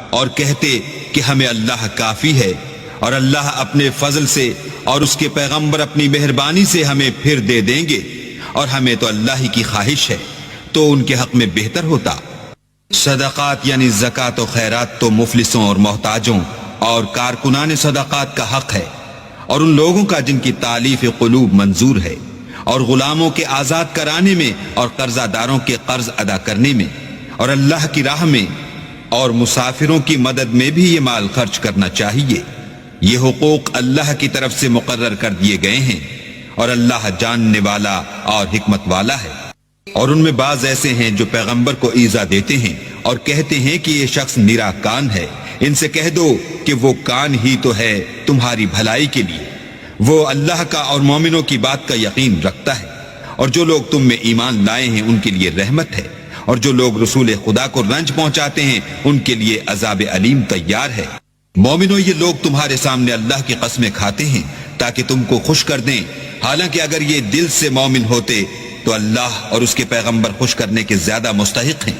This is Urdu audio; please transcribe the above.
اور کہتے کہ ہمیں اللہ کافی ہے، اور اللہ اپنے فضل سے اور اس کے پیغمبر اپنی مہربانی سے ہمیں پھر دے دیں گے، اور ہمیں تو اللہ ہی کی خواہش ہے، تو ان کے حق میں بہتر ہوتا۔ صدقات یعنی زکوٰۃ و خیرات تو مفلسوں اور محتاجوں اور کارکنان صدقات کا حق ہے، اور ان لوگوں کا جن کی تالیف قلوب منظور ہے، اور غلاموں کے آزاد کرانے میں، اور قرضہ داروں کے قرض ادا کرنے میں، اور اللہ کی راہ میں، اور مسافروں کی مدد میں بھی یہ مال خرچ کرنا چاہیے۔ یہ حقوق اللہ کی طرف سے مقرر کر دیے گئے ہیں، اور اللہ جاننے والا اور حکمت والا ہے۔ اور ان میں بعض ایسے ہیں جو پیغمبر کو ایذا دیتے ہیں اور کہتے ہیں کہ یہ شخص نرا کان ہے۔ ان سے کہہ دو کہ وہ کان ہی تو ہے تمہاری بھلائی کے لیے، وہ اللہ کا اور مومنوں کی بات کا یقین رکھتا ہے، اور جو لوگ تم میں ایمان لائے ہیں ان کے لیے رحمت ہے، اور جو لوگ رسول خدا کو رنج پہنچاتے ہیں ان کے لیے عذاب علیم تیار ہے۔ مومنوں، یہ لوگ تمہارے سامنے اللہ کی قسمیں کھاتے ہیں تاکہ تم کو خوش کر دیں، حالانکہ اگر یہ دل سے مومن ہوتے تو اللہ اور اس کے پیغمبر خوش کرنے کے زیادہ مستحق ہیں۔